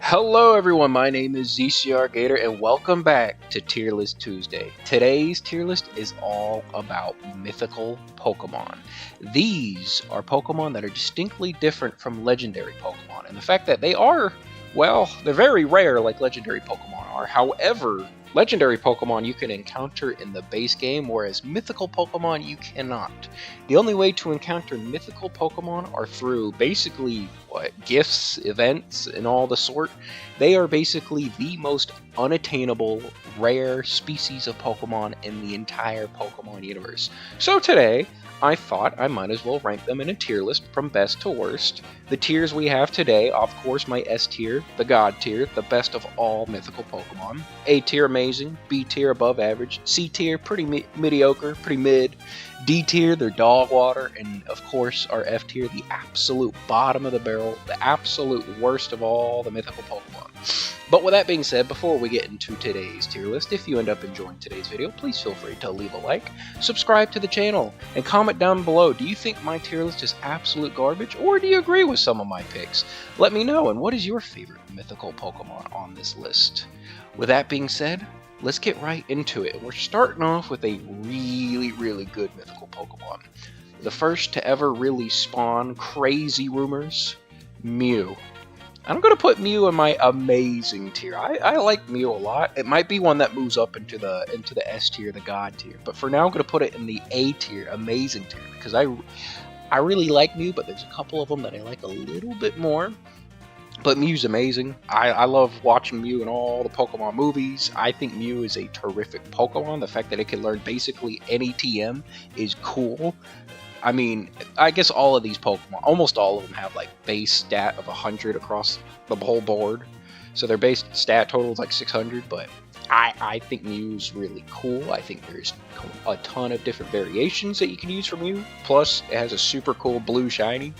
Hello everyone, my name is ZCRGator and welcome back to Tier List Tuesday. Today's tier list is all about mythical Pokemon. These are Pokemon that are distinctly different from legendary Pokemon, and the fact that they are, well, they're very rare like legendary Pokemon are. However, legendary Pokemon you can encounter in the base game, whereas mythical Pokemon you cannot. The only way to encounter mythical Pokemon are through basically gifts, events, and all the sort. They are basically the most unattainable, rare species of Pokemon in the entire Pokemon universe. So today, I thought I might as well rank them in a tier list from best to worst. The tiers we have today, of course, my S tier, the God tier, the best of all mythical Pokemon. A tier, amazing. B tier, above average. C tier, pretty mediocre, pretty mid. D tier, they're dog water. And of course, our F tier, the absolute bottom of the barrel, the absolute worst of all the mythical Pokemon. But with that being said, before we get into today's tier list, if you end up enjoying today's video, please feel free to leave a like, subscribe to the channel, and comment down below. Do you think my tier list is absolute garbage, or do you agree with some of my picks? Let me know, and what is your favorite mythical Pokemon on this list? With that being said, let's get right into it. We're starting off with a really good mythical Pokemon. The first to ever really spawn crazy rumors, Mew. I'm going to put Mew in my amazing tier. I like Mew a lot. It might be one that moves up into the S tier, the God tier. But for now, I'm going to put it in the A tier, amazing tier. Because I really like Mew, but there's a couple of them that I like a little bit more. But Mew's amazing. I love watching Mew in all the Pokemon movies. I think Mew is a terrific Pokemon. The fact that it can learn basically any TM is cool. I mean, I guess all of these Pokemon, almost all of them have like base stat of 100 across the whole board. So their base stat total is like 600, but I think Mew's really cool. I think there's a ton of different variations that you can use for Mew. Plus, it has a super cool blue shiny.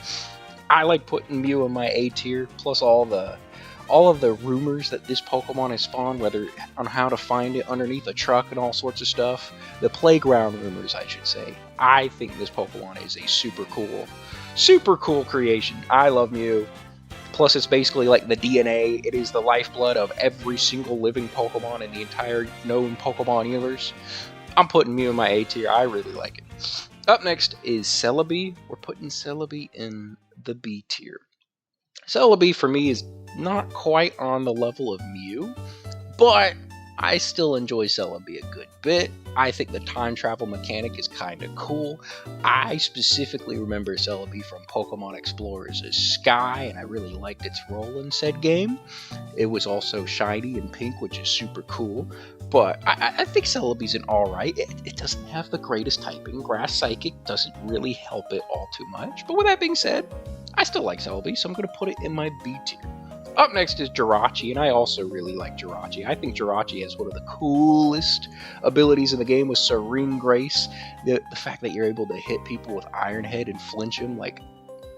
I like putting Mew in my A tier, plus all of the rumors that this Pokemon has spawned, whether on how to find it underneath a truck and all sorts of stuff. The playground rumors, I should say. I think this Pokemon is a super cool creation. I love Mew. Plus, it's basically like the DNA. It is the lifeblood of every single living Pokemon in the entire known Pokemon universe. I'm putting Mew in my A tier. I really like it. Up next is Celebi. We're putting Celebi in the B tier. Celebi for me is not quite on the level of Mew, but I still enjoy Celebi a good bit. I think the time travel mechanic is kind of cool. I specifically remember Celebi from Pokemon Explorers Sky, and I really liked its role in said game. It was also shiny and pink, which is super cool. But I think Celebi's an alright. It doesn't have the greatest typing. Grass Psychic doesn't really help it all too much. But with that being said, I still like Celebi, so I'm going to put it in my B tier. Up next is Jirachi, and I also really like Jirachi. I think Jirachi has one of the coolest abilities in the game with Serene Grace. The fact that you're able to hit people with Iron Head and flinch them, like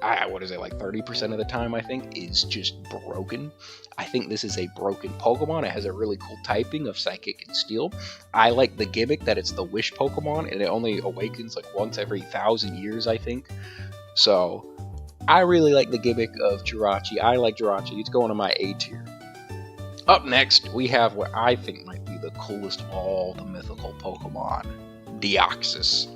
30% of the time, I think, is just broken. I think this is a broken Pokemon. It has a really cool typing of Psychic and Steel. I like the gimmick that it's the Wish Pokemon, and it only awakens like once every 1,000 years, I think. So I really like the gimmick of Jirachi. I like Jirachi. It's going to my A tier. Up next, we have what I think might be the coolest of all the mythical Pokemon, Deoxys.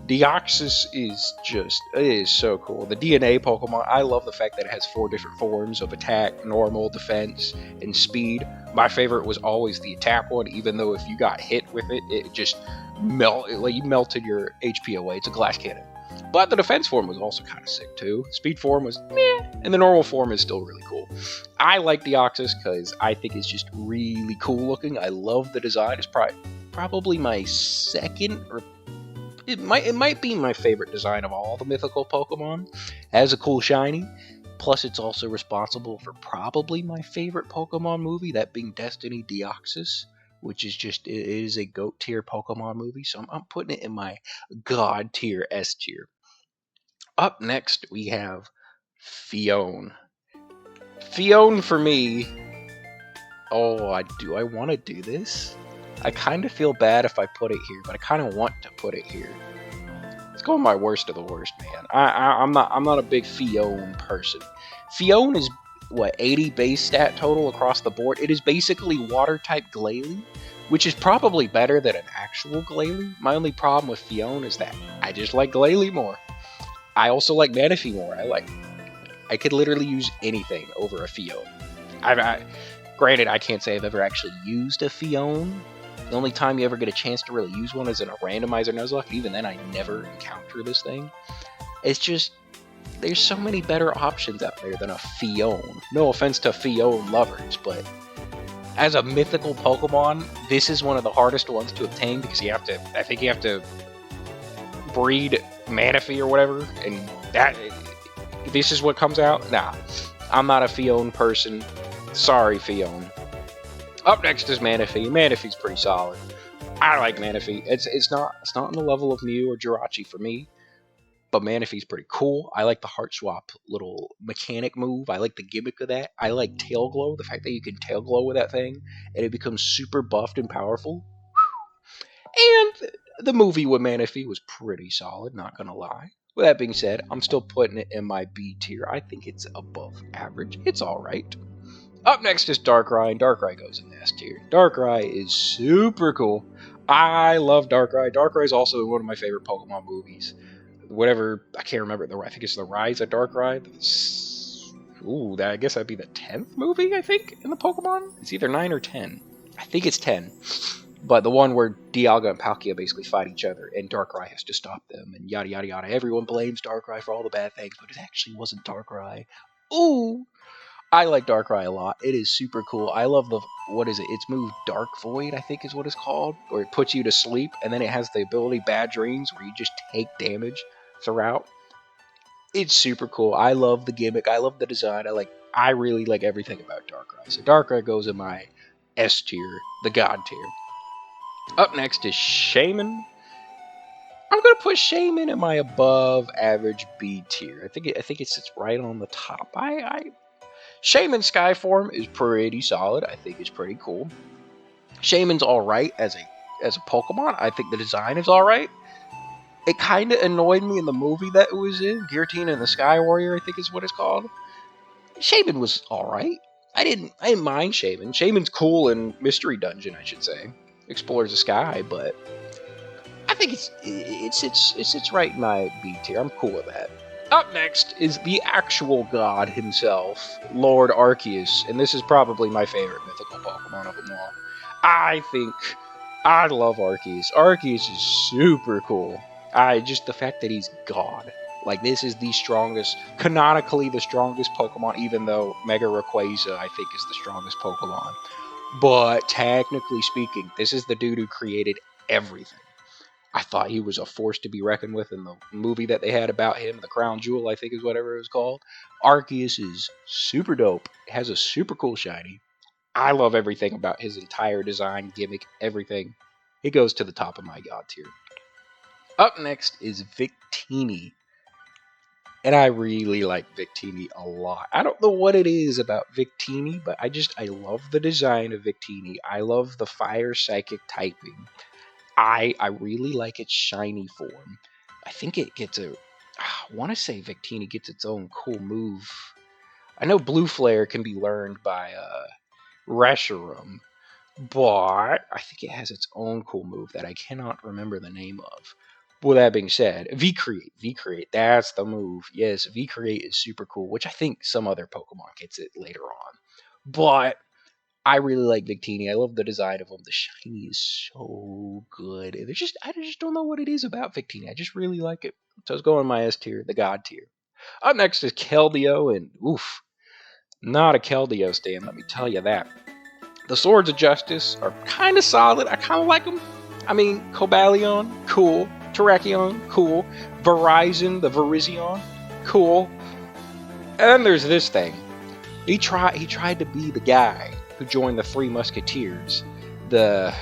Deoxys is so cool. The DNA Pokemon, I love the fact that it has 4 different forms of attack, normal, defense, and speed. My favorite was always the attack one, even though if you got hit with it, it just you melted your HP away. It's a glass cannon. But the defense form was also kind of sick too. Speed form was meh, and the normal form is still really cool. I like Deoxys because I think it's just really cool looking. I love the design. It's probably my second, or it might be my favorite design of all the mythical Pokemon. It has a cool shiny. Plus, it's also responsible for probably my favorite Pokemon movie, that being Destiny Deoxys, which is it is a GOAT tier Pokemon movie, so I'm putting it in my God tier, S tier. Up next, we have Phione. Phione for me, I want to do this? I kind of feel bad if I put it here, but I kind of want to put it here. It's going my worst of the worst, man. I'm not a big Phione person. Phione is what, 80 base stat total across the board. It is basically water type Glalie, which is probably better than an actual Glalie. My only problem with Fion is that I just like Glalie more. I also like Manaphy more. I could literally use anything over a Fion. Granted, I can't say I've ever actually used a Fion. The only time you ever get a chance to really use one is in a randomizer Nuzlocke. Even then, I never encounter this thing. It's just, there's so many better options out there than a Fion. No offense to Fion lovers, but as a mythical Pokemon, this is one of the hardest ones to obtain because I think you have to breed Manaphy or whatever, and this is what comes out? Nah, I'm not a Fion person. Sorry, Fion. Up next is Manaphy. Manaphy's pretty solid. I like Manaphy. It's not on the level of Mew or Jirachi for me, but Manaphy's pretty cool. I like the Heart Swap little mechanic move. I like the gimmick of that. I like Tail Glow, the fact that you can Tail Glow with that thing, and it becomes super buffed and powerful. And the movie with Manaphy was pretty solid, not gonna lie. With that being said, I'm still putting it in my B tier. I think it's above average. It's alright. Up next is Darkrai, and Darkrai goes in S tier. Darkrai is super cool. I love Darkrai. Darkrai is also one of my favorite Pokemon movies. Whatever, I can't remember. I think it's The Rise of Darkrai. Ooh, I guess that'd be the 10th movie, I think, in the Pokemon? It's either 9 or 10. I think it's 10. But the one where Dialga and Palkia basically fight each other, and Darkrai has to stop them, and yada yada yada. Everyone blames Darkrai for all the bad things, but it actually wasn't Darkrai. Ooh! I like Darkrai a lot. It is super cool. I love what is it? Its move Dark Void, I think is what it's called, where it puts you to sleep, and then it has the ability Bad Dreams, where you just take damage throughout. It's super cool. I love the gimmick. I love the design. I really like everything about Darkrai. So Darkrai goes in my S tier, the God tier. Up next is Shaman. I'm gonna put Shaman in my above average B tier. I think it sits right on the top. Shaman Skyform is pretty solid. I think it's pretty cool. Shaman's alright as a Pokemon. I think the design is alright. It kind of annoyed me in the movie that it was in, Giratina and the Sky Warrior, I think is what it's called. Shaman was alright. I didn't mind Shaman. Shaman's cool in Mystery Dungeon, I should say. Explores the sky, but I think it sits right in my B tier. I'm cool with that. Up next is the actual god himself, Lord Arceus, and this is probably my favorite mythical Pokemon of them all. I love Arceus. Arceus is super cool. The fact that he's God. Like, this is the strongest, canonically the strongest Pokemon, even though Mega Rayquaza, I think, is the strongest Pokemon. But technically speaking, this is the dude who created everything. I thought he was a force to be reckoned with in the movie that they had about him, The Crown Jewel, I think is whatever it was called. Arceus is super dope. Has a super cool shiny. I love everything about his entire design, gimmick, everything. He goes to the top of my God tier. Up next is Victini. And I really like Victini a lot. I don't know what it is about Victini, but I love the design of Victini. I love the fire psychic typing. I really like its shiny form. I think it gets I want to say Victini gets its own cool move. I know Blue Flare can be learned by Reshiram, but I think it has its own cool move that I cannot remember the name of. With that being said, V-Create, that's the move. Yes, V-Create is super cool, which I think some other Pokemon gets it later on. But I really like Victini. I love the design of him. The shiny is so good. I just don't know what it is about Victini. I just really like it. So it's going in my S tier, the God tier. Up next is Keldeo, and oof, not a Keldeo stan, let me tell you that. The Swords of Justice are kind of solid. I kind of like them. I mean, Cobalion, cool. Terrakion, cool. Verizon, the Virizion, cool. And then there's this thing. He tried to be the guy who joined the Three Musketeers. The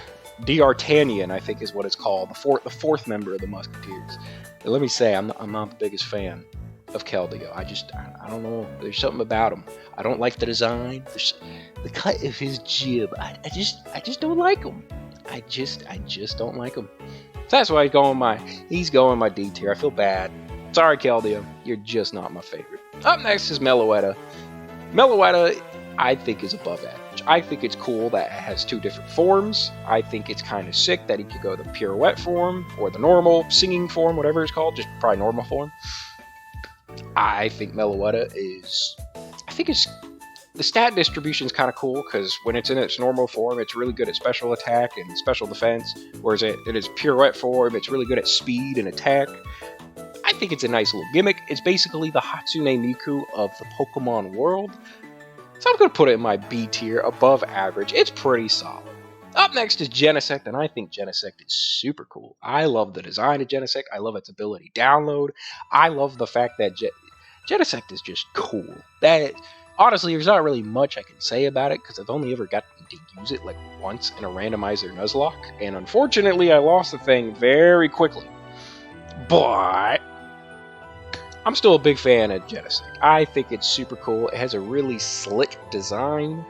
D'Artagnan, I think is what it's called. The fourth member of the Musketeers. And let me say, I'm not the biggest fan of Keldeo. I don't know. There's something about him. I don't like the design. The cut of his jib. I just don't like him. I just don't like him. So that's why he's going my D tier. I feel bad. Sorry, Keldeo. You're just not my favorite. Up next is Meloetta. Meloetta, I think, is above average. I think it's cool that it has 2 different forms. I think it's kind of sick that he could go the pirouette form or the normal singing form, whatever it's called, just probably normal form. I think Meloetta is, I think it's, the stat distribution is kind of cool because when it's in its normal form, it's really good at special attack and special defense, whereas in its pirouette form, it's really good at speed and attack. I think it's a nice little gimmick. It's basically the Hatsune Miku of the Pokemon world. So I'm going to put it in my B tier, above average. It's pretty solid. Up next is Genesect, and I think Genesect is super cool. I love the design of Genesect. I love its ability download. I love the fact that Genesect is just cool. Honestly, there's not really much I can say about it because I've only ever gotten to use it like once in a randomizer Nuzlocke, and unfortunately I lost the thing very quickly. But I'm still a big fan of Genesect. I think it's super cool. It has a really slick design.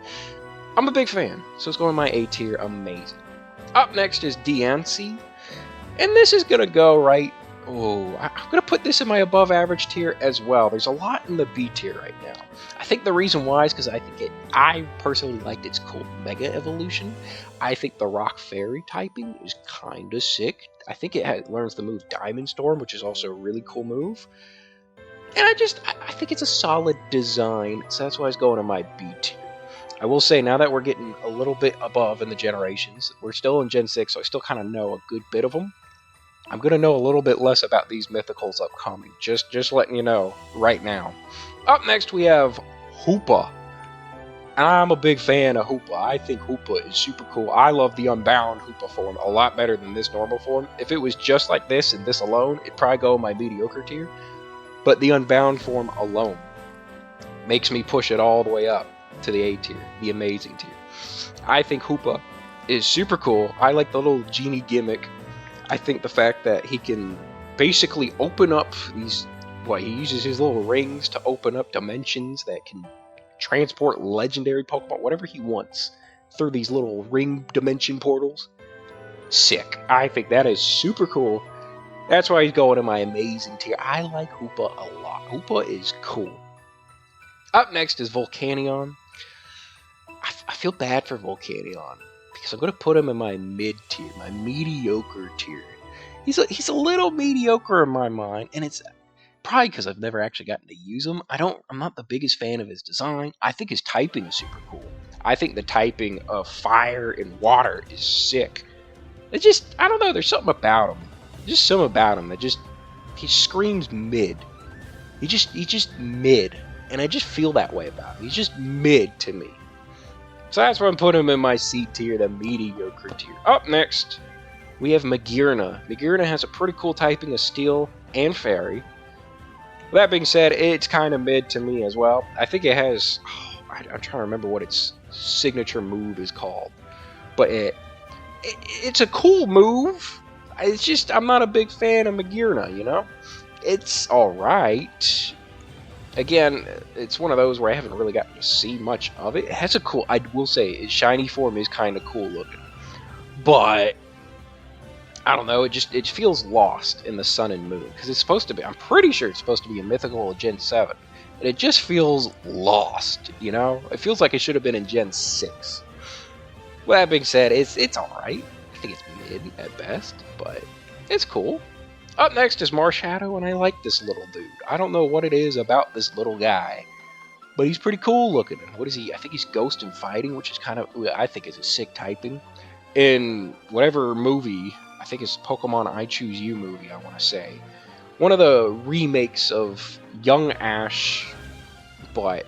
I'm a big fan, so it's going in my A tier. Amazing. Up next is Diancie, and this is gonna go right. Oh, I'm gonna put this in my above average tier as well. There's a lot in the B tier right now. I think the reason why is because I personally liked its cool Mega Evolution. I think the Rock Fairy typing is kind of sick. I think it learns the move Diamond Storm, which is also a really cool move. And I think it's a solid design, so that's why it's going in my B tier. I will say, now that we're getting a little bit above in the generations, we're still in Gen 6, so I still kind of know a good bit of them. I'm going to know a little bit less about these mythicals upcoming, just letting you know right now. Up next, we have Hoopa. I'm a big fan of Hoopa. I think Hoopa is super cool. I love the Unbound Hoopa form a lot better than this normal form. If it was just like this and this alone, it'd probably go in my mediocre tier. But the Unbound form alone makes me push it all the way up to the A tier, the amazing tier. I think Hoopa is super cool. I like the little genie gimmick. I think the fact that he can basically open up these, he uses his little rings to open up dimensions that can transport legendary Pokemon, whatever he wants, through these little ring dimension portals. Sick. I think that is super cool. That's why he's going in my amazing tier. I like Hoopa a lot. Hoopa is cool. Up next is Volcanion. I feel bad for Volcanion because I'm going to put him in my mid tier, my mediocre tier. He's a little mediocre in my mind, and it's probably because I've never actually gotten to use him. I'm not the biggest fan of his design. I think his typing is super cool. I think the typing of fire and water is sick. I don't know, there's something about him. Just something about him that he screams mid. He's just mid, and I just feel that way about him. He's just mid to me. So that's why I'm putting him in my C tier, the mediocre tier. Up next, we have Magearna. Magearna has a pretty cool typing of Steel and Fairy. With that being said, it's kind of mid to me as well. I think it has, I'm trying to remember what its signature move is called, but it's a cool move. It's just, I'm not a big fan of Magearna, you know? It's alright. Again, it's one of those where I haven't really gotten to see much of it. It has a cool, I will say, its shiny form is kind of cool looking. But, I don't know, it feels lost in the Sun and Moon. Because it's supposed to be, I'm pretty sure it's supposed to be a Mythical Gen 7. And it just feels lost, you know? It feels like it should have been in Gen 6. With that being said, it's alright. I think it's mid at best, but it's cool. Up next is Marshadow, and I like this little dude. I don't know what it is about this little guy, but he's pretty cool looking. What is he? I think he's Ghost and Fighting, which is I think is a sick typing. In whatever movie, I think it's Pokemon I Choose You movie, I want to say. One of the remakes of Young Ash, but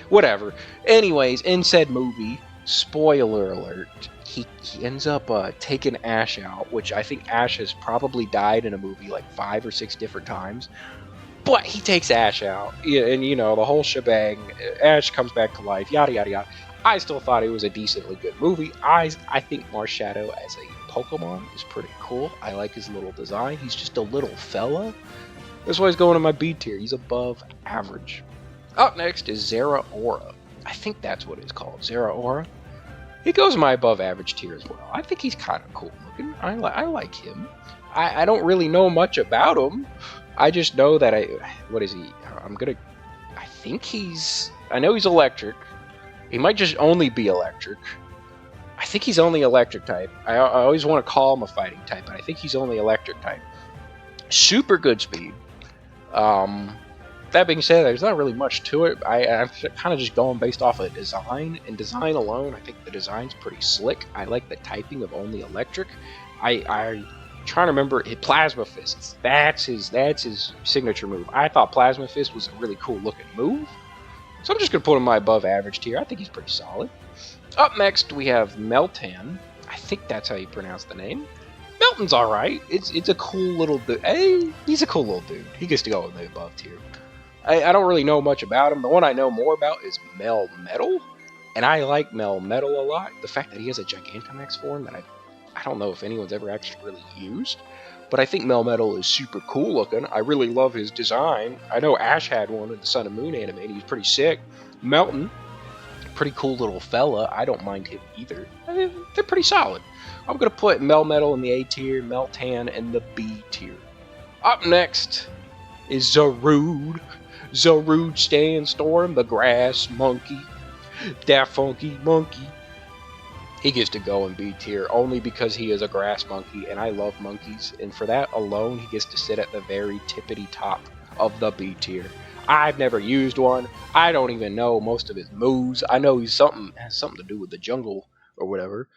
whatever. Anyways, in said movie, spoiler alert, he ends up taking Ash out, which I think Ash has probably died in a movie like 5 or 6 different times. But he takes Ash out, and you know, the whole shebang, Ash comes back to life, yada yada yada. I still thought it was a decently good movie. I think Marshadow as a Pokemon is pretty cool. I like his little design. He's just a little fella. That's why he's going in my B tier. He's above average. Up next is Zeraora. I think that's what it's called, Zeraora. He goes in my above average tier as well. I think he's kind of cool looking. I like him. I don't really know much about him. I just know that what is he? I think he's I know he's electric. He might just only be electric. I think he's only electric type. I always want to call him a fighting type, but I think he's only electric type. Super good speed. That being said, there's not really much to it. I'm kind of just going based off of design, and design alone, I think the design's pretty slick. I like the typing of only electric. I trying to remember Plasma Fists. That's his signature move. I thought Plasma Fist was a really cool looking move, so I'm just gonna put him in my above average tier. I think he's pretty solid. Up next we have Meltan. I think that's how you pronounce the name. Melton's alright. It's a cool little dude. Hey, he's a cool little dude. He gets to go in the above tier. I don't really know much about him. The one I know more about is Melmetal, and I like Melmetal a lot. The fact that he has a Gigantamax form that I don't know if anyone's ever actually really used, but I think Melmetal is super cool looking. I really love his design. I know Ash had one in the Sun and Moon anime, and he's pretty sick. Melton, pretty cool little fella. I don't mind him either. They're pretty solid. I'm going to put Melmetal in the A tier, Meltan in the B tier. Up next is Zarude. Zarude Sandstorm, the grass monkey. That funky monkey. He gets to go in B tier only because he is a grass monkey, and I love monkeys. And for that alone, he gets to sit at the very tippity top of the B tier. I've never used one. I don't even know most of his moves. I know he's has something to do with the jungle or whatever.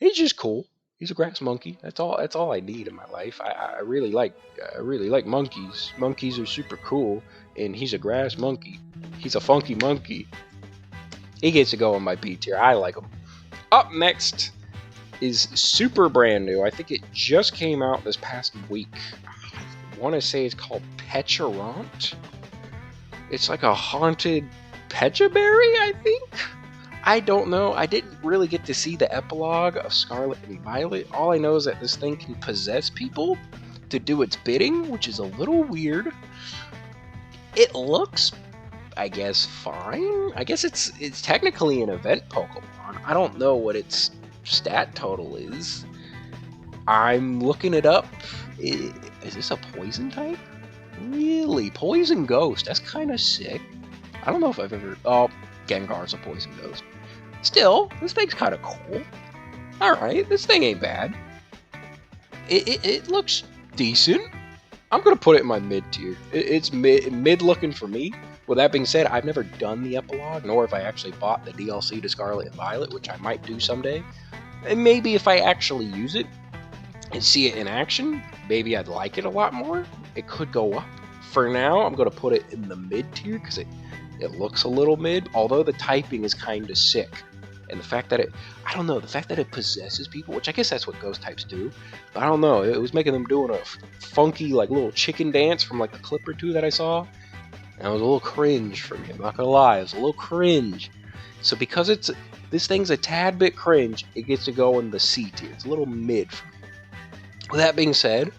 He's just cool. He's a grass monkey. That's all I need in my life. I really like monkeys. Monkeys are super cool, and he's a grass monkey. He's a funky monkey. He gets to go in my B tier. I like him. Up next is super brand new. I think it just came out this past week. I want to say it's called Pecherant. It's like a haunted Pechaberry, I think. I don't know. I didn't really get to see the epilogue of Scarlet and Violet. All I know is that this thing can possess people to do its bidding, which is a little weird. It looks, I guess, fine. I guess it's technically an event Pokemon. I don't know what its stat total is. I'm looking it up. Is this a poison type? Really? Poison Ghost. That's kind of sick. I don't know if I've ever... Oh, Gengar's a poison ghost. Still, this thing's kind of cool. Alright, this thing ain't bad. It looks decent. I'm going to put it in my mid tier. It's mid looking for me. With that being said, I've never done the epilogue, nor have I actually bought the DLC to Scarlet and Violet, which I might do someday. And maybe if I actually use it and see it in action, maybe I'd like it a lot more. It could go up. For now, I'm going to put it in the mid tier because it looks a little mid, although the typing is kind of sick. And the fact that I don't know, the fact that it possesses people, which I guess that's what ghost types do. But I don't know, it was making them doing a funky, like, little chicken dance from, like, a clip or two that I saw. And it was a little cringe for me, I'm not gonna lie, it was a little cringe. So because this thing's a tad bit cringe, it gets to go in the C tier. It's a little mid for me. With that being said,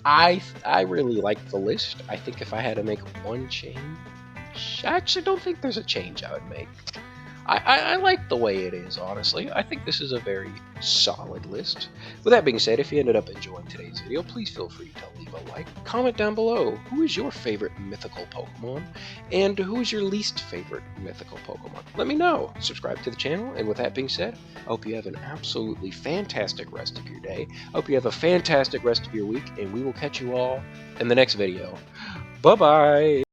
I really like the list. I think if I had to make one change, I actually don't think there's a change I would make. I like the way it is, honestly. I think this is a very solid list. With that being said, if you ended up enjoying today's video, please feel free to leave a like. Comment down below, who is your favorite mythical Pokemon? And who is your least favorite mythical Pokemon? Let me know. Subscribe to the channel, and with that being said, I hope you have an absolutely fantastic rest of your day. I hope you have a fantastic rest of your week, and we will catch you all in the next video. Bye-bye!